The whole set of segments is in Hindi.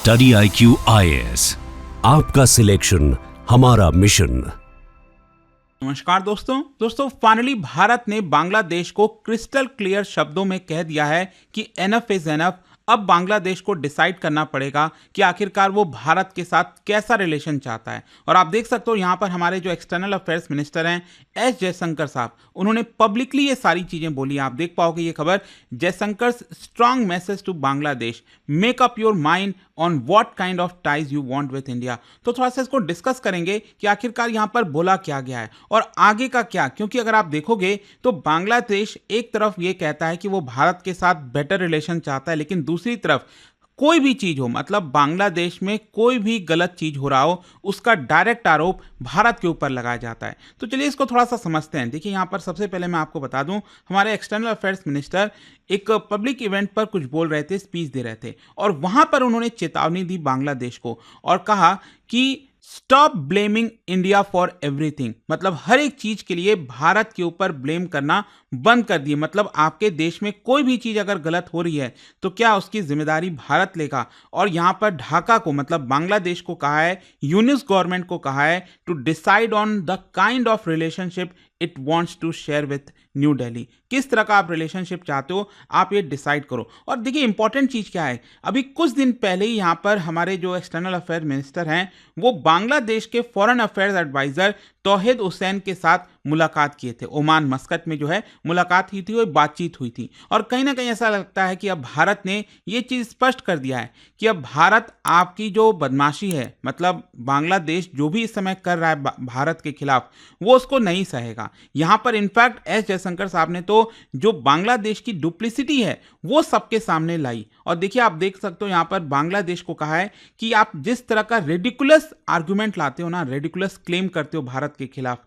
स्टडी IQ IAS, आपका सिलेक्शन हमारा मिशन। नमस्कार दोस्तों फाइनली भारत ने बांग्लादेश को क्रिस्टल क्लियर शब्दों में कह दिया है कि एनफ इज एनफ। अब बांग्लादेश को डिसाइड करना पड़ेगा कि आखिरकार वो भारत के साथ कैसा रिलेशन चाहता है। और आप देख सकते हो यहाँ पर हमारे जो एक्सटर्नल अफेयर्स मिनिस्टर हैं एस जयशंकर साहब, उन्होंने पब्लिकली ये सारी चीजें बोली। आप देख पाओगे ये खबर, Jaishankar strong message to Bangladesh, make up your mind on what kind of ties you want with India. तो थोड़ा सा इसको डिस्कस करेंगे कि आखिरकार यहाँ पर बोला क्या गया है और आगे का क्या, क्योंकि अगर आप देखोगे तो बांग्लादेश एक तरफ ये कहता है कि वो भारत के साथ बेटर रिलेशन चाहता है, लेकिन दूसरी तरफ कोई भी चीज हो, मतलब बांग्लादेश में कोई भी गलत चीज हो रहा हो, उसका डायरेक्ट आरोप भारत के ऊपर लगाया जाता है। तो चलिए इसको थोड़ा सा समझते हैं। देखिए यहाँ पर सबसे पहले मैं आपको बता दूं, हमारे एक्सटर्नल अफेयर्स मिनिस्टर एक पब्लिक इवेंट पर कुछ बोल रहे थे, स्पीच दे रहे थे, और वहां पर उन्होंने चेतावनी दी बांग्लादेश को और कहा कि stop blaming India for everything. मतलब हर एक चीज के लिए भारत के ऊपर ब्लेम करना बंद कर दिए। मतलब आपके देश में कोई भी चीज अगर गलत हो रही है तो क्या उसकी जिम्मेदारी भारत लेगा। और यहां पर ढाका को, मतलब बांग्लादेश को कहा है, यूनिस गवर्नमेंट को कहा है to decide on the kind of relationship it wants to share with New Delhi. किस तरह का आप रिलेशनशिप चाहते हो, आप ये डिसाइड करो। और देखिए इंपॉर्टेंट चीज क्या है, अभी कुछ दिन पहले ही यहाँ पर हमारे जो एक्सटर्नल अफेयर मिनिस्टर हैं वो बांग्लादेश के फॉरेन अफेयर्स एडवाइजर तौहीद हुसैन के साथ मुलाकात किए थे। ओमान मस्कट में जो है मुलाकात हुई थी, वो बातचीत हुई थी। और कहीं ना कहीं ऐसा लगता है कि अब भारत ने ये चीज स्पष्ट कर दिया है कि अब भारत आपकी जो बदमाशी है, मतलब बांग्लादेश जो भी इस समय कर रहा है भारत के खिलाफ, वो उसको नहीं सहेगा। यहां पर इनफैक्ट एस जयशंकर साहब ने तो जो बांग्लादेश की डुप्लिसिटी है वो सबके सामने लाई। और देखिए आप देख सकते हो यहां पर बांग्लादेश को कहा है कि आप जिस तरह का रेडिकुलस आर्गुमेंट लाते हो ना, रेडिकुलस क्लेम करते हो भारत के खिलाफ,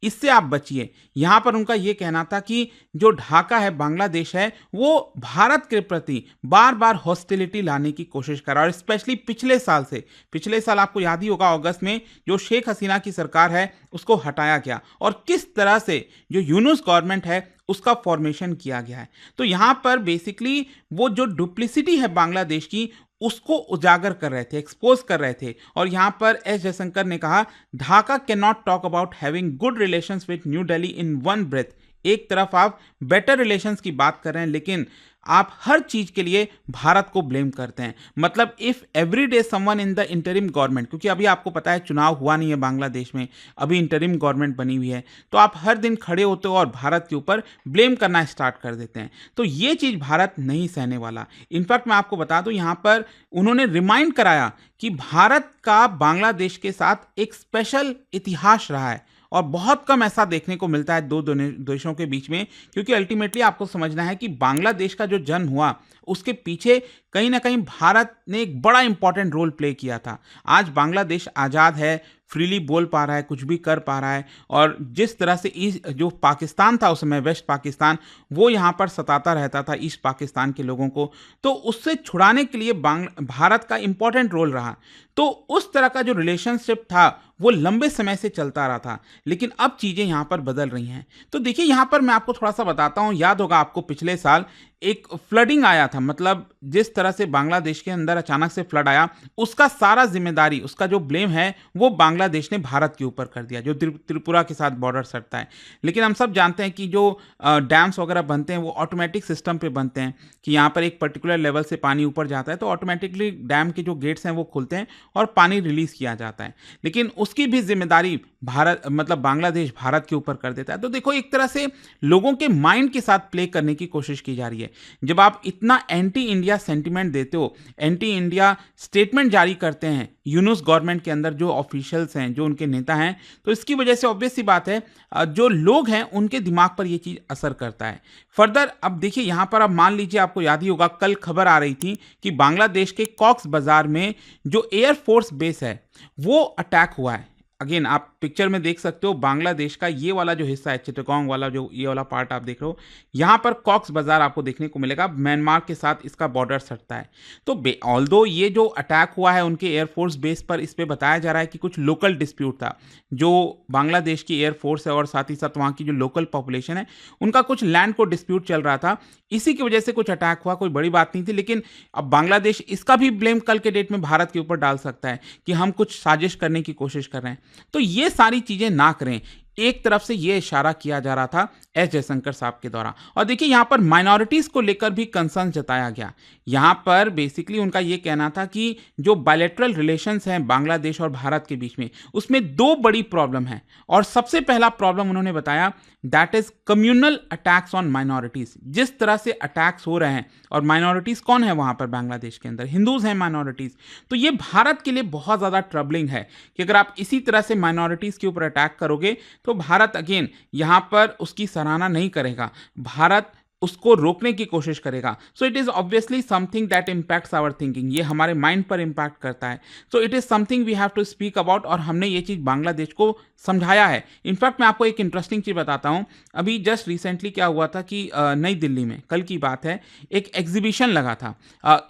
इससे आप बचिए। यहां पर उनका यह कहना था कि जो ढाका है, बांग्लादेश है, वो भारत के प्रति बार बार हॉस्टिलिटी लाने की कोशिश कर रहा है। और स्पेशली पिछले साल आपको याद ही होगा, अगस्त में जो शेख हसीना की सरकार है उसको हटाया गया और किस तरह से जो यूनुस गवर्नमेंट है उसका फॉर्मेशन किया गया है। तो यहां पर बेसिकली वो जो डुप्लिसिटी है बांग्लादेश की, उसको उजागर कर रहे थे, एक्सपोज कर रहे थे। और यहां पर एस जयशंकर ने कहा, Dhaka can not talk about having good relations with New Delhi in one breath. एक तरफ आप बेटर रिलेशंस की बात कर रहे हैं, लेकिन आप हर चीज के लिए भारत को ब्लेम करते हैं। मतलब if every day someone in the interim government, क्योंकि अभी आपको पता है चुनाव हुआ नहीं है बांग्लादेश में, अभी इंटरिम गवर्नमेंट बनी हुई है, तो आप हर दिन खड़े होते हो और भारत के ऊपर ब्लेम करना स्टार्ट कर देते हैं। तो ये चीज भारत नहीं सहने वाला। इनफैक्ट मैं आपको बता दूं, यहां पर उन्होंने रिमाइंड कराया कि भारत का बांग्लादेश के साथ एक स्पेशल इतिहास रहा है और बहुत कम ऐसा देखने को मिलता है दो देशों के बीच में। क्योंकि अल्टीमेटली आपको समझना है कि बांग्लादेश का जो जन्म हुआ उसके पीछे कहीं ना कहीं भारत ने एक बड़ा इंपॉर्टेंट रोल प्ले किया था। आज बांग्लादेश आज़ाद है, फ्रीली बोल पा रहा है, कुछ भी कर पा रहा है। और जिस तरह से जो पाकिस्तान था उस समय, वेस्ट पाकिस्तान, वो यहाँ पर सताता रहता था ईस्ट पाकिस्तान के लोगों को, तो उससे छुड़ाने के लिए भारत का इंपॉर्टेंट रोल रहा। तो उस तरह का जो रिलेशनशिप था वो लंबे समय से चलता रहा था, लेकिन अब चीज़ें यहाँ पर बदल रही हैं। तो देखिए यहाँ पर मैं आपको थोड़ा सा बताता हूँ, याद होगा आपको पिछले साल एक फ्लडिंग आया था, मतलब जिस तरह से बांग्लादेश के अंदर अचानक से फ्लड आया, उसका सारा जिम्मेदारी, उसका जो ब्लेम है वो बांग्लादेश ने भारत के ऊपर कर दिया, जो त्रिपुरा के साथ बॉर्डर सटता है। लेकिन हम सब जानते हैं कि जो डैम्स वगैरह बनते हैं वो ऑटोमेटिक सिस्टम पे बनते हैं कि यहाँ पर एक पर्टिकुलर लेवल से पानी ऊपर जाता है तो ऑटोमेटिकली डैम के जो गेट्स हैं वो खुलते हैं और पानी रिलीज किया जाता है। लेकिन उसकी भी जिम्मेदारी भारत, मतलब बांग्लादेश भारत के ऊपर कर देता है। तो देखो एक तरह से लोगों के माइंड के साथ प्ले करने की कोशिश की जा रही है। जब आप इतना एंटी इंडिया सेंटिमेंट देते हो, एंटी इंडिया स्टेटमेंट जारी करते हैं यूनुस गवर्नमेंट के अंदर जो ऑफिशियल्स हैं, जो उनके नेता हैं, तो इसकी वजह से ऑब्वियस सी बात है जो लोग हैं उनके दिमाग पर यह चीज असर करता है। फर्दर अब देखिए यहां पर, अब मान लीजिए आपको याद ही होगा कल खबर आ रही थी कि बांग्लादेश के कॉक्स बाजार में जो एयरफोर्स बेस है वो अटैक हुआ है। अगेन आप पिक्चर में देख सकते हो बांग्लादेश का ये वाला जो हिस्सा है, चिटगांव वाला जो ये वाला पार्ट आप देख रहे हो, यहाँ पर कॉक्स बाजार आपको देखने को मिलेगा, म्यांमार के साथ इसका बॉर्डर सटता है। तो ऑल्दो ये जो अटैक हुआ है उनके एयरफोर्स बेस पर, इस पे बताया जा रहा है कि कुछ लोकल डिस्प्यूट था, जो बांग्लादेश की एयरफोर्स है और साथ ही साथ वहाँ की जो लोकल पॉपुलेशन है उनका कुछ लैंड को डिस्प्यूट चल रहा था, इसी की वजह से कुछ अटैक हुआ, कोई बड़ी बात नहीं थी। लेकिन अब बांग्लादेश इसका भी ब्लेम कल के डेट में भारत के ऊपर डाल सकता है कि हम कुछ साजिश करने की कोशिश कर रहे हैं। तो ये सारी चीजें ना करें। एक तरफ से ये इशारा किया जा रहा था एस जयशंकर साहब के द्वारा। और देखिए यहाँ पर माइनॉरिटीज को लेकर भी कंसर्न जताया गया। यहाँ पर बेसिकली उनका ये कहना था कि जो बायलैटरल रिलेशंस हैं बांग्लादेश और भारत के बीच में, उसमें दो बड़ी प्रॉब्लम है। और सबसे पहला प्रॉब्लम उन्होंने बताया that is communal attacks on minorities. जिस तरह से अटैक्स हो रहे हैं, और माइनॉरिटीज कौन है वहां पर बांग्लादेश के अंदर, हिंदूज हैं माइनॉरिटीज। तो ये भारत के लिए बहुत ज्यादा ट्रबलिंग है कि अगर आप इसी तरह से माइनॉरिटीज के ऊपर अटैक करोगे तो भारत अगेन यहां पर उसकी सराहना नहीं करेगा, भारत उसको रोकने की कोशिश करेगा। So it is obviously something that impacts our thinking, ये हमारे माइंड पर इंपैक्ट करता है। So it is something we have to speak about, और हमने ये चीज बांग्लादेश को समझाया है। इनफैक्ट मैं आपको एक इंटरेस्टिंग चीज बताता हूं, अभी जस्ट रिसेंटली क्या हुआ था कि नई दिल्ली में, कल की बात है, एक एग्जीबिशन लगा था।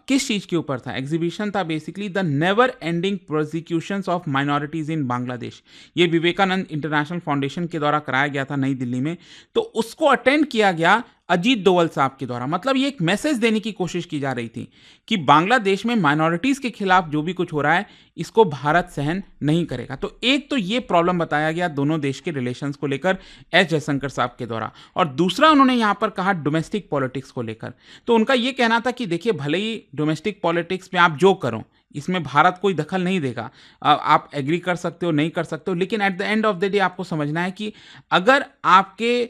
किस चीज के ऊपर था एग्जीबिशन? था basically the never ending prosecutions of minorities इन बांग्लादेश। ये विवेकानंद इंटरनेशनल फाउंडेशन के द्वारा कराया गया था नई दिल्ली में। तो उसको अटेंड किया गया अजीत डोवल साहब के द्वारा। मतलब ये एक मैसेज देने की कोशिश की जा रही थी कि बांग्लादेश में माइनॉरिटीज के खिलाफ जो भी कुछ हो रहा है इसको भारत सहन नहीं करेगा। तो एक तो ये प्रॉब्लम बताया गया दोनों देश के रिलेशंस को लेकर एस जयशंकर साहब के द्वारा, और दूसरा उन्होंने यहां पर कहा डोमेस्टिक पॉलिटिक्स को लेकर। तो उनका ये कहना था कि देखिए भले ही डोमेस्टिक पॉलिटिक्स में आप जो करो, इसमें भारत कोई दखल नहीं देगा, आप एग्री कर सकते हो नहीं कर सकते हो, लेकिन at the end of the day आपको समझना है कि अगर आपके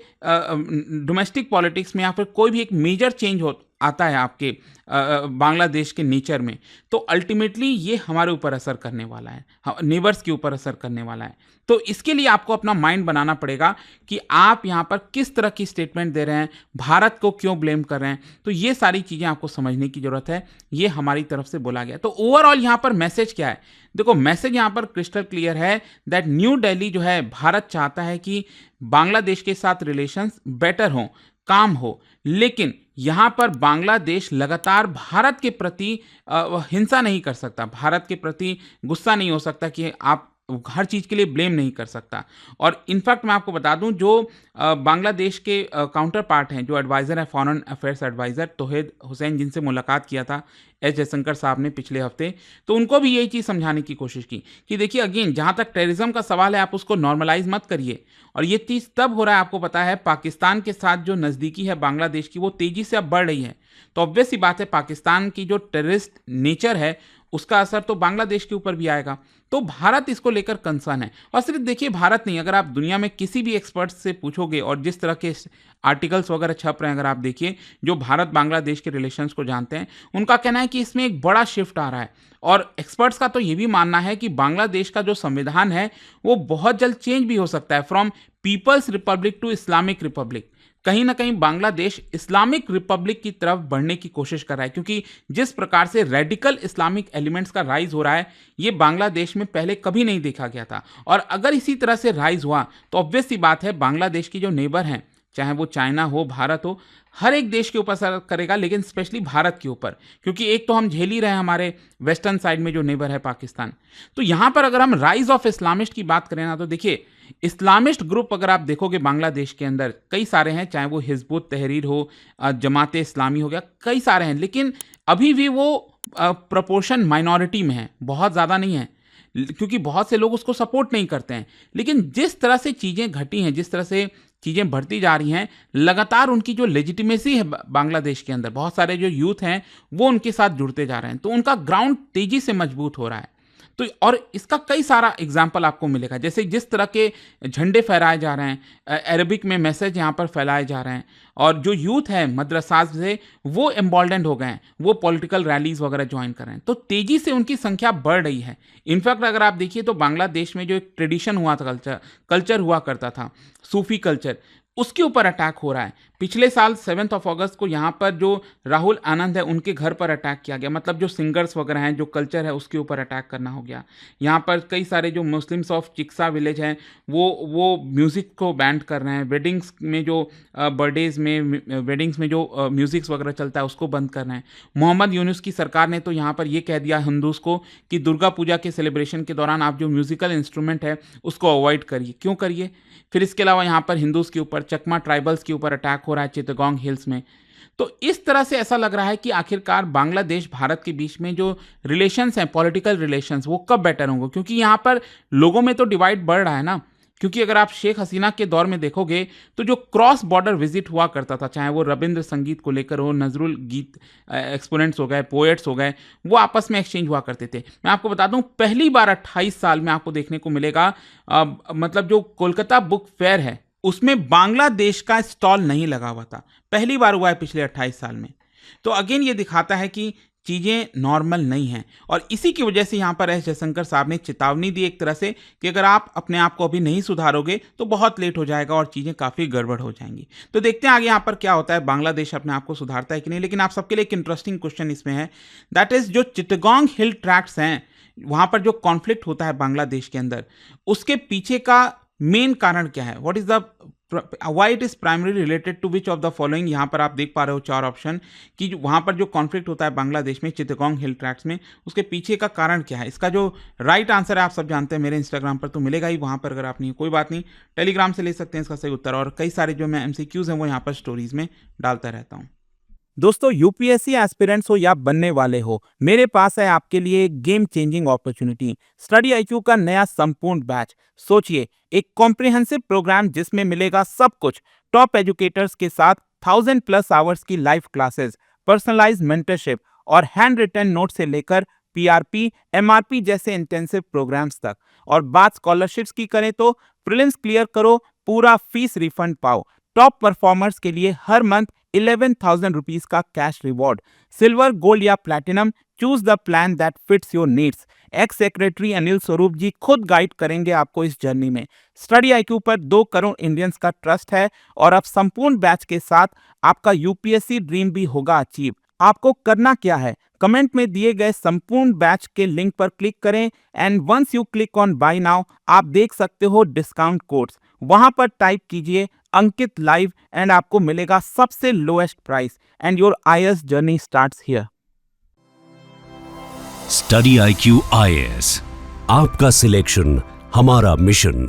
डोमेस्टिक पॉलिटिक्स में या फिर कोई भी एक मेजर चेंज हो आता है आपके बांग्लादेश के नेचर में, तो अल्टीमेटली ये हमारे ऊपर असर करने वाला है, नेबर्स के ऊपर असर करने वाला है। तो इसके लिए आपको अपना माइंड बनाना पड़ेगा कि आप यहाँ पर किस तरह की स्टेटमेंट दे रहे हैं, भारत को क्यों ब्लेम कर रहे हैं। तो ये सारी चीज़ें आपको समझने की जरूरत है, ये हमारी तरफ से बोला गया। तो ओवरऑल यहाँ पर मैसेज क्या है? देखो मैसेज यहाँ पर क्रिस्टल क्लियर है दैट न्यू दिल्ली जो है, भारत चाहता है कि बांग्लादेश के साथ रिलेशंस बेटर हो, काम हो, लेकिन यहां पर बांग्लादेश लगातार भारत के प्रति हिंसा नहीं कर सकता, भारत के प्रति गुस्सा नहीं हो सकता कि आप हर चीज के लिए ब्लेम नहीं कर सकता। और इनफैक्ट मैं आपको बता दूं, जो बांग्लादेश के काउंटर पार्ट हैं, जो एडवाइजर है, फॉरेन अफेयर्स एडवाइजर तौहीद हुसैन, जिनसे मुलाकात किया था एस जयशंकर साहब ने पिछले हफ्ते, तो उनको भी यही चीज़ समझाने की कोशिश की कि देखिए अगेन जहाँ तक टेररिज्म का सवाल है, आप उसको नॉर्मलाइज मत करिए। और ये चीज़ तब हो रहा है, आपको पता है, पाकिस्तान के साथ जो नज़दीकी है बांग्लादेश की, वो तेज़ी से अब बढ़ रही है। तो ऑब्वियस सी बात है, पाकिस्तान की जो टेररिस्ट नेचर है उसका असर तो बांग्लादेश के ऊपर भी आएगा। तो भारत इसको लेकर कंसर्न है। और सिर्फ देखिए भारत नहीं, अगर आप दुनिया में किसी भी एक्सपर्ट्स से पूछोगे, और जिस तरह के आर्टिकल्स वगैरह छप रहे हैं, अगर आप देखिए जो भारत बांग्लादेश के रिलेशंस को जानते हैं, उनका कहना है कि इसमें एक बड़ा शिफ्ट आ रहा है। और एक्सपर्ट्स का तो ये भी मानना है कि बांग्लादेश का जो संविधान है वो बहुत जल्द चेंज भी हो सकता है, from people's republic to Islamic republic. कहीं ना कहीं बांग्लादेश इस्लामिक रिपब्लिक की तरफ बढ़ने की कोशिश कर रहा है, क्योंकि जिस प्रकार से रेडिकल इस्लामिक एलिमेंट्स का राइज हो रहा है, ये बांग्लादेश में पहले कभी नहीं देखा गया था। और अगर इसी तरह से राइज हुआ तो ऑब्वियस सी बात है, बांग्लादेश की जो नेबर हैं, चाहे वो चाइना हो, भारत हो, हर एक देश के ऊपर असर करेगा, लेकिन स्पेशली भारत के ऊपर, क्योंकि एक तो हम झेल ही रहे हैं हमारे वेस्टर्न साइड में जो नेबर है पाकिस्तान। तो यहाँ पर अगर हम राइज ऑफ इस्लामिस्ट की बात करें ना, तो देखिए इस्लामिस्ट ग्रुप अगर आप देखोगे बांग्लादेश के अंदर कई सारे हैं, चाहे वो हिजबुत तहरीर हो, जमात इस्लामी हो गया, कई सारे हैं, लेकिन अभी भी वो प्रोपोर्शन माइनॉरिटी में है, बहुत ज़्यादा नहीं है, क्योंकि बहुत से लोग उसको सपोर्ट नहीं करते हैं। लेकिन जिस तरह से चीज़ें घटी हैं, जिस तरह से चीज़ें बढ़ती जा रही हैं, लगातार उनकी जो लेजिटिमेसी है बांग्लादेश के अंदर, बहुत सारे जो यूथ हैं वो उनके साथ जुड़ते जा रहे हैं, तो उनका ग्राउंड तेजी से मजबूत हो रहा है। तो और इसका कई सारा एग्जाम्पल आपको मिलेगा, जैसे जिस तरह के झंडे फहराए जा रहे हैं, अरबिक में मैसेज यहाँ पर फैलाए जा रहे हैं, और जो यूथ है मदरसाज से वो एम्बोल्डेंड हो गए हैं, वो पॉलिटिकल रैलीज वगैरह ज्वाइन कर रहे हैं, तो तेजी से उनकी संख्या बढ़ रही है। इनफैक्ट अगर आप देखिए तो बांग्लादेश में जो एक ट्रेडिशन हुआ था, कल्चर हुआ करता था, सूफी कल्चर, उसके ऊपर अटैक हो रहा है। पिछले साल 7 अगस्त को यहाँ पर जो राहुल आनंद है उनके घर पर अटैक किया गया, मतलब जो सिंगर्स वगैरह हैं, जो कल्चर है उसके ऊपर अटैक करना हो गया। यहाँ पर कई सारे जो मुस्लिम्स ऑफ चिक्सा विलेज हैं वो म्यूज़िक को बैन कर रहे हैं। वेडिंग्स में जो बर्थडेज में वेडिंग्स में जो म्यूज़िक्स वगैरह चलता है उसको बंद कर रहे हैं। मोहम्मद यूनुस की सरकार ने तो यहाँ पर ये कह दिया हिंदूज़ को कि दुर्गा पूजा के सेलिब्रेशन के दौरान आप जो म्यूज़िकल इंस्ट्रूमेंट है उसको अवॉइड करिए। क्यों करिए? फिर इसके अलावा यहाँ पर हिंदूज़ के ऊपर, चकमा ट्राइबल्स के ऊपर अटैक हो रहा है चित्तगोंग हिल्स में। तो इस तरह से ऐसा लग रहा है कि आखिरकार बांग्लादेश भारत के बीच में जो रिलेशंस हैं, पॉलिटिकल रिलेशंस, वो कब बेटर होंगे? क्योंकि यहाँ पर लोगों में तो डिवाइड बढ़ रहा है ना। क्योंकि अगर आप शेख हसीना के दौर में देखोगे तो जो क्रॉस बॉर्डर विजिट हुआ करता था, चाहे वो रविंद्र संगीत को लेकर हो, नजरुल गीत एक्सपोनेंट्स हो गए, पोएट्स हो गए, वो आपस में एक्सचेंज हुआ करते थे। मैं आपको बता दूं, पहली बार 28 साल में आपको देखने को मिलेगा, मतलब जो कोलकाता बुक फेयर है उसमें बांग्लादेश का स्टॉल नहीं लगा हुआ था। पहली बार हुआ है पिछले 28 साल में। तो अगेन ये दिखाता है कि चीज़ें नॉर्मल नहीं हैं, और इसी की वजह से यहाँ पर एस जयशंकर साहब ने चेतावनी दी एक तरह से कि अगर आप अपने आप को अभी नहीं सुधारोगे तो बहुत लेट हो जाएगा और चीज़ें काफ़ी गड़बड़ हो जाएंगी। तो देखते हैं आगे यहाँ पर क्या होता है, बांग्लादेश अपने आप को सुधारता है कि नहीं। लेकिन आप सबके लिए एक इंटरेस्टिंग क्वेश्चन इसमें है, दैट इज़ जो चिटगांग हिल ट्रैक्ट्स हैं, वहाँ पर जो कॉन्फ्लिक्ट होता है बांग्लादेश के अंदर, उसके पीछे का मेन कारण क्या है? What is the why it is primary related to which of the following? यहाँ पर आप देख पा रहे हो 4 ऑप्शन कि वहाँ पर जो कॉन्फ्लिक्ट होता है बांग्लादेश में चिटगांग हिल ट्रैक्ट्स में, उसके पीछे का कारण क्या है? इसका जो राइट आंसर है आप सब जानते हैं, मेरे इंस्टाग्राम पर तो मिलेगा ही, वहाँ पर अगर आप नहीं, कोई बात नहीं, टेलीग्राम से ले सकते हैं इसका सही उत्तर। और कई सारे जो मैं MCQs हैं वो यहाँ पर स्टोरीज में डालता रहता हूँ। दोस्तों, यूपीएससी एस्पिरेंट्स हो या बनने वाले हो, मेरे पास है आपके लिए एक game changing opportunity, study IQ का नया संपूर्ण बैच। सोचिए, एक कॉम्प्रिहेंसिव प्रोग्राम जिसमें मिलेगा सब कुछ, टॉप एजुकेटर्स के साथ 1000+ आवर्स की लाइव क्लासेस, पर्सनलाइज्ड मेंटरशिप और हैंड रिटन नोट से लेकर PRP, MRP जैसे इंटेंसिव प्रोग्राम्स तक। और बात स्कॉलरशिप्स की करें तो प्रीलिम्स क्लियर करो, पूरा फीस रिफंड पाओ। टॉप परफॉर्मर्स के लिए हर मंथ 11,000 रुपीज का कैश रिवॉर्ड। सिल्वर, गोल्ड या platinum, choose the plan that fits your needs. X secretary Anil Swarup जी खुद गाइड करेंगे आपको इस जर्नी में। स्टडी IQ पर 2 करोड़ इंडियंस का ट्रस्ट है, और अब संपूर्ण बैच के साथ आपका यूपीएससी ड्रीम भी होगा अचीव। आपको करना क्या है? कमेंट में दिए गए संपूर्ण बैच के लिंक पर क्लिक करें, and once you click on buy now, आप देख सकते हो डिस्काउंट कोड्स। वहां पर टाइप कीजिए अंकित लाइव एंड आपको मिलेगा सबसे lowest price, and your IAS journey starts here. Study IQ IAS, आपका सिलेक्शन हमारा मिशन।